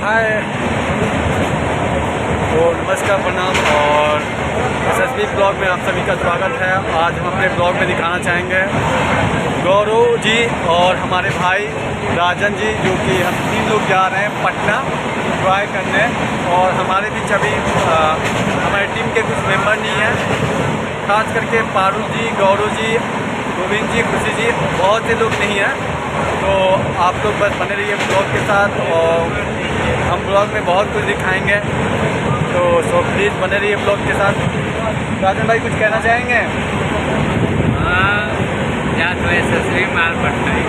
हाय, तो नमस्कार, प्रणाम और SSB ब्लॉग में आप सभी का स्वागत है। आज हम अपने ब्लॉग में दिखाना चाहेंगे गौरव जी और हमारे भाई राजन जी, जो कि हम 3 लोग जा रहे हैं पटना एंजॉय करने। और हमारे बीच अभी हमारी टीम के कुछ मेंबर नहीं हैं, खास करके पारू जी, गौरव जी, गोविंद जी, खुशी जी, बहुत से लोग नहीं हैं। तो आप लोग बस बने रहिए ब्लॉग के साथ और हम ब्लॉग में बहुत कुछ दिखाएंगे, तो सो प्लीज़ बने रहिए ब्लॉग के साथ। राजन भाई कुछ कहना चाहेंगे? हाँ, या तो SSB माल पटना ही।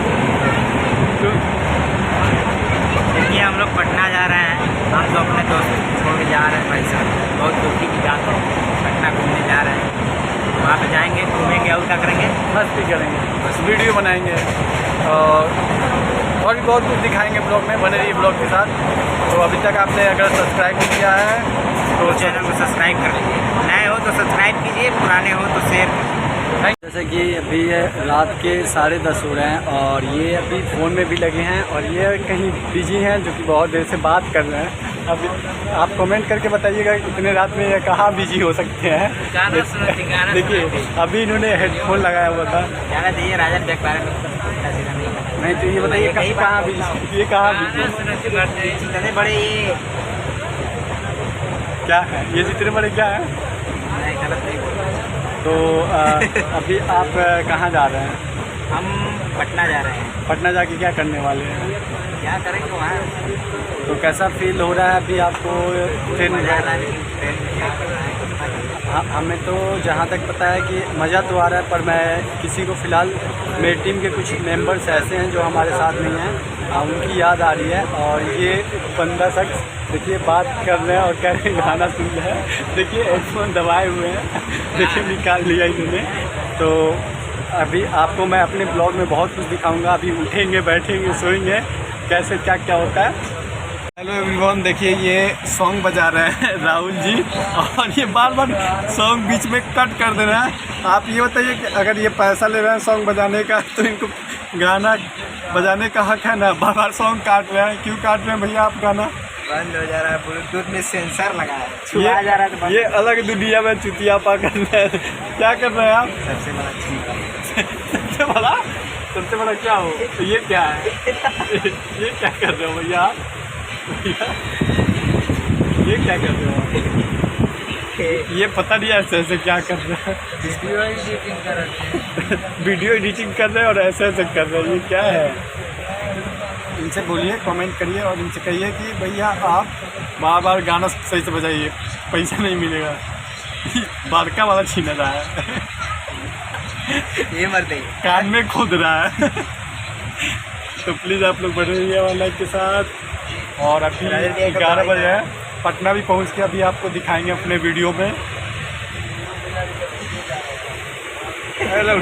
देखिए हम लोग पटना जा रहे हैं, हम तो अपने दोस्त छोड़ के जा रहे हैं भाई साहब, बहुत दुखी की बात है। पटना घूमने जा रहे हैं, वहाँ पे जाएंगे, घूमेंगे और क्या करेंगे, मस्ती करेंगे, बस वीडियो बनाएंगे और भी बहुत कुछ दिखाएंगे ब्लॉग में। बने रहिए ब्लॉग के साथ। तो अभी तक आपने अगर सब्सक्राइब नहीं किया है तो चैनल को सब्सक्राइब कर लीजिए, नए हो तो सब्सक्राइब कीजिए, पुराने हो तो शेयर कीजिए। जैसे कि अभी रात के 10:30 हो रहे हैं और ये अभी फ़ोन में भी लगे हैं और ये कहीं बिजी हैं, जो कि बहुत देर से बात कर रहे हैं। अभी आप कमेंट करके बताइएगा इतने रात में ये कहाँ बिजी हो सकते हैं। देखिए अभी इन्होंने हेडफोन लगाया हुआ था। गाना दीजिए राजन देख पा रहे नहीं तो ये बताइए कहाँ बिजी, ये कहाँ बिजी इतने बड़े ये क्या है, ये जितने बड़े क्या है। गलत नहीं बोल रहे। तो अभी आप कहाँ जा रहे हैं? हम पटना जा रहे हैं। पटना जाके क्या करने वाले हैं? क्या करेंगे वहाँ? तो कैसा फील हो रहा है अभी आपको ट्रेन में? हमें तो जहाँ तक पता है कि मज़ा तो आ रहा है, पर मैं किसी को फ़िलहाल मेरी टीम के कुछ मेंबर्स ऐसे हैं जो हमारे साथ नहीं हैं, उनकी याद आ रही है। और ये बंदा शख्स देखिए बात कर रहे हैं और कह रहे हैं गाना सुन रहे हैं। देखिए हेडफोन दबाए हुए हैं, देखिए निकाल लिया इन्होंने। तो अभी आपको मैं अपने ब्लॉग में बहुत कुछ दिखाऊंगा। अभी उठेंगे, बैठेंगे, सोएंगे, कैसे क्या क्या होता है। हेलो एवरीवन, देखिए ये सॉन्ग बजा रहे हैं राहुल जी और ये बार बार सॉन्ग बीच में कट कर दे रहे हैं। आप ये बताइए कि अगर ये पैसा ले रहे हैं सॉन्ग बजाने का, तो इनको गाना बजाने का हक है ना? बार बार सॉन्ग काट रहे हैं, क्यों काट रहे हैं भैया आप? गाना बंद हो जा रहा है, ब्लूटूथ में सेंसर लगा है, छुआ जा रहा है। ये अलग दुनिया में चुतिया पा कर रहे हैं। क्या कर रहे हैं आप? सबसे बड़ा चीज सबसे बड़ा क्या हो? तो ये क्या है? ये क्या कर रहे हो भैया आप? ये क्या कर रहे हो? ये पता नहीं ऐसे ऐसे क्या कर रहे हैं। वीडियो एडिटिंग कर रहे हैं और ऐसे ऐसे कर रहे हैं, ये क्या है? इनसे बोलिए, कमेंट करिए और इनसे कहिए कि भैया आप बार बार गाना सही से बजाइए, पैसा नहीं मिलेगा। बारका वाला छीन रहा है, ये मर दे, कान में खोद रहा है। तो प्लीज़ आप लोग बने रहिए हमारे लाइक के साथ। और अभी 11 बजे है, पटना भी पहुंच के अभी आपको दिखाएंगे अपने वीडियो में। हेलो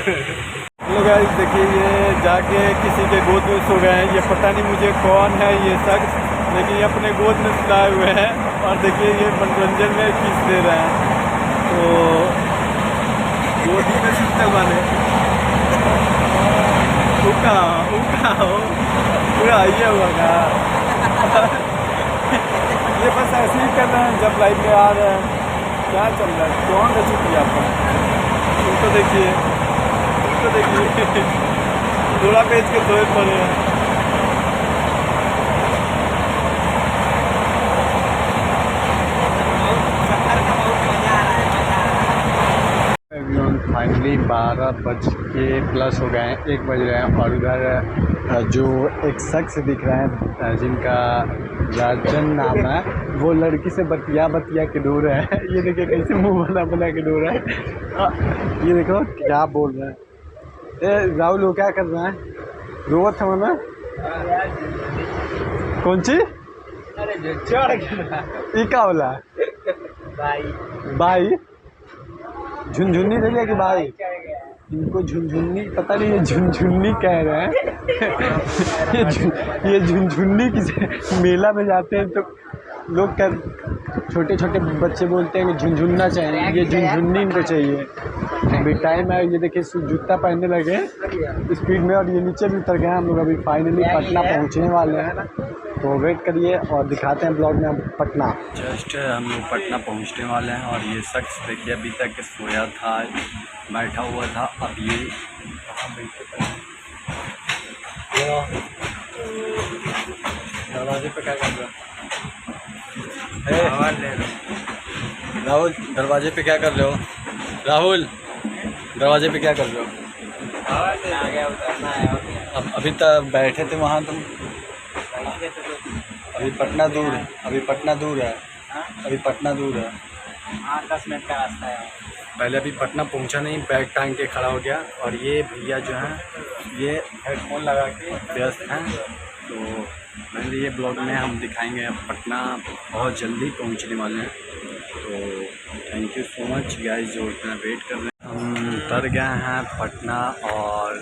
गाइस, देखिए ये जाके किसी के गोद में सो गए हैं। ये पता नहीं मुझे कौन है ये शख्स, लेकिन ये अपने गोद में सुलाए हुए हैं और देखिए ये मनोरंजन में किस दे रहे हैं। तो गोदी में सुनते वाले उका हो पूरा आइए हुआ का। ये बस ऐसे ही कर रहे हैं जब लाइव में आ रहे हैं। क्या चल रहा है? कौन सा चुकी आपका? उनको देखिए, उनको देखिए, थोड़ा बेच के सोए पड़े हैं। फाइनली 12+ हो गए हैं, 1 बज रहे हैं और उधर जो एक शख्स दिख रहे हैं जिनका राजन नाम है, वो लड़की से बतिया के डो रहे हैं। ये देखिए कैसे मुंह बना के डो रहा है। ये देखो क्या बोल रहे हैं। राहुल वो क्या कर रहा है? रोवत था ना? कौन सी? ये क्या बोला? बाई झुनझुन्नी दे दिया कि भाई? इनको झुनझुन्नी पता नहीं, ये झुनझुन्नी कह रहे हैं। ये झुनझुन्नी किसी मेला में जाते हैं तो लोग छोटे छोटे बच्चे बोलते हैं कि झुनझुन्ना चाहिए, ये झुनझुन्नी इनको चाहिए। अभी टाइम है, ये देखिए जूता पहनने लगे स्पीड में और ये नीचे भी उतर गए हैं। हम लोग अभी फाइनली पटना पहुंचने वाले हैं। तो वेट करिए और दिखाते हैं ब्लॉग में हम पटना। जस्ट हम लोग पटना पहुंचने वाले हैं और ये शख्स देखिए अभी तक सोया था, बैठा हुआ था। अब ये कहाँ बैठे दरवाजे पे क्या कर रहा है? राहुल दरवाजे पे क्या कर रहे हो? राहुल दरवाजे पे क्या कर रहे हो? अब अभी तक बैठे थे वहाँ तुम। अभी पटना दूर है, अभी पटना दूर है, अभी पटना दूर है। 10 मिनट का रास्ता है। पहले अभी पटना पहुंचा नहीं, बैग टांग के खड़ा हो गया। और ये भैया जो हैं ये हेडफोन लगा के व्यस्त हैं। तो मैंने ये ब्लॉग में हम दिखाएंगे अब पटना बहुत जल्दी पहुंचने वाले हैं। तो thank you so much guys जो इतना वेट कर रहे हैं। हम उतर गए हैं पटना और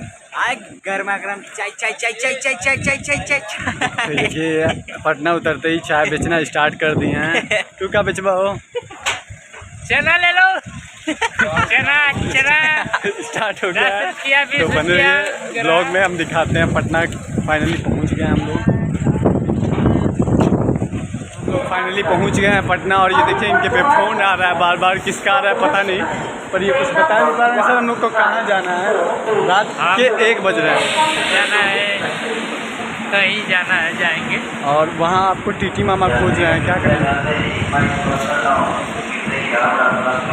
गर्मा गर्म चाय चाय चाय चाय चाय चाय चाय चाय चाय। देखिए पटना उतरते ही चाय बेचना स्टार्ट कर दिए हैं। तू क्या बेचवाओ? चना ले लो। चना स्टार्ट हो गया है। तो बने रहिए ब्लॉग में, हम दिखाते हैं पटना फाइनली पहुंच गए हम लोग। फाइनली पहुंच गए हैं पटना और ये देखिए इनके पे फ़ोन आ रहा है बार बार, किसका आ रहा है पता नहीं, पर ये कुछ बता नहीं पा रहे हैं सर हम लोग को कहाँ जाना है। रात के 1 बज रहे हैं, जाना है कहीं, जाना है जाएंगे। और वहाँ आपको टीटी मामा खोज रहे हैं, क्या करेंगे?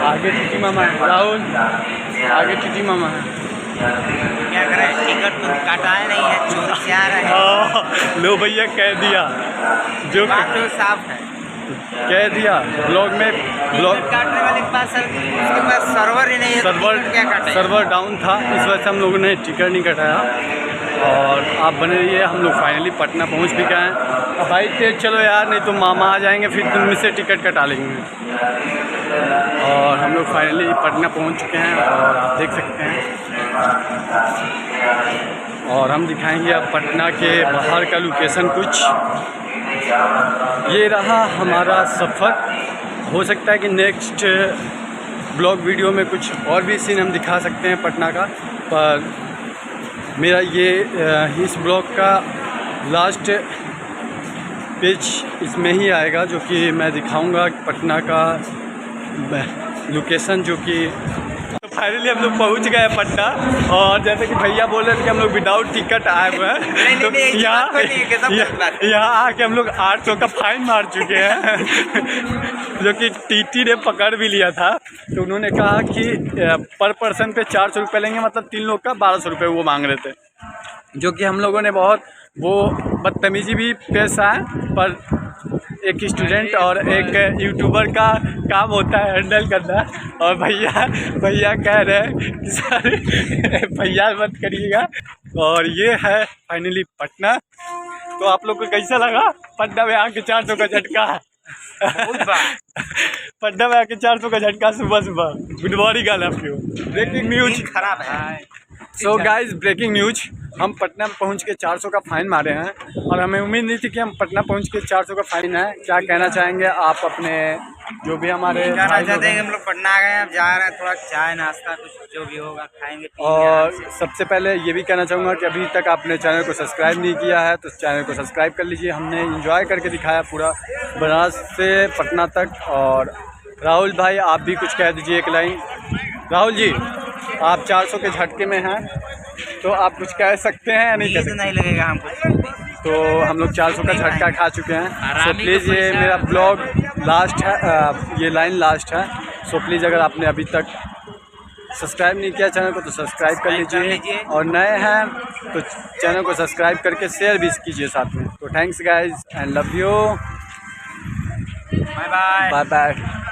आगे टीटी मामा है, राहुल आगे टीटी मामा है। क्या करें, टिकट तो कटाए नहीं है, चोरी से आ रहे हैं। लो भैया कह दिया, जो बात तो साफ है, कह दिया ब्लॉग में। ब्लॉग काटने वाले के पास उसके पास सर्वर ही नहीं है, सर्वर डाउन था, इस वजह से हम लोगों ने टिकट नहीं कटाया। और आप बने रहिए, हम लोग फाइनली पटना पहुंच भी गए हैं। अब भाई तेज चलो यार, नहीं तो मामा आ जाएंगे फिर तुम से टिकट कटा लेंगे। और हम लोग फाइनली पटना पहुंच चुके हैं और आप देख सकते हैं। और हम दिखाएंगे अब पटना के बाहर का लोकेशन कुछ। ये रहा हमारा सफ़र। हो सकता है कि नेक्स्ट ब्लॉग वीडियो में कुछ और भी सीन हम दिखा सकते हैं पटना का, पर मेरा ये इस ब्लॉग का लास्ट पेज इसमें ही आएगा, जो कि मैं दिखाऊंगा पटना का लोकेशन, जो कि तो फाइनली हम लोग पहुंच गए पटना। और जैसे कि भैया बोल रहे थे कि हम लोग विदाउट टिकट आए हुए हैं, तो यहाँ आके हम लोग 800 का फाइन मार चुके हैं। जो कि टीटी ने पकड़ भी लिया था। तो उन्होंने कहा कि पर पर्सन पे 400 रुपये लेंगे, मतलब 3 लोग का 1200 रुपये वो मांग रहे थे। जो कि हम लोगों ने बहुत वो बदतमीजी भी पेश आए, पर एक स्टूडेंट और एक यूट्यूबर का काम होता है हैंडल करना। और भैया कह रहे हैं कि सर भैया मत करिएगा। और ये है फाइनली पटना। तो आप लोग को कैसा लगा पटना में आके 400 का झटका? पटना में आके 400 का झटका सुबह सुबह। Good morning all of you. Breaking news खराब है। सो गाइज ब्रेकिंग न्यूज, हम पटना में पहुंच के 400 का फ़ाइन मारे हैं और हमें उम्मीद नहीं थी कि हम पटना पहुंच के 400 का फ़ाइन है। क्या कहना चाहेंगे आप अपने जो भी हमारे कहना चाहते हैं कि हम लोग पटना आ गए हैं, अब जा रहे हैं, थोड़ा चाय नाश्ता कुछ जो भी होगा खाएंगे। और सबसे पहले ये भी कहना चाहूँगा कि अभी तक आपने चैनल को सब्सक्राइब नहीं किया है तो चैनल को सब्सक्राइब कर लीजिए। हमने इंजॉय करके दिखाया पूरा बनारस से पटना तक। और राहुल भाई आप भी कुछ कह दीजिए एक लाइन। राहुल जी आप 400 के झटके में हैं तो आप कुछ कह सकते हैं या नहीं? नहीं लगेगा हमको। तो हम लोग 400 का झटका खा चुके हैं। सो प्लीज़ ये मेरा ब्लॉग लास्ट है, ये लाइन लास्ट है। सो प्लीज़ अगर आपने अभी तक सब्सक्राइब नहीं किया चैनल को तो सब्सक्राइब कर लीजिए, और नए हैं तो चैनल को सब्सक्राइब करके शेयर भी कीजिए साथ में। तो thanks guys and love you, bye bye bye bye.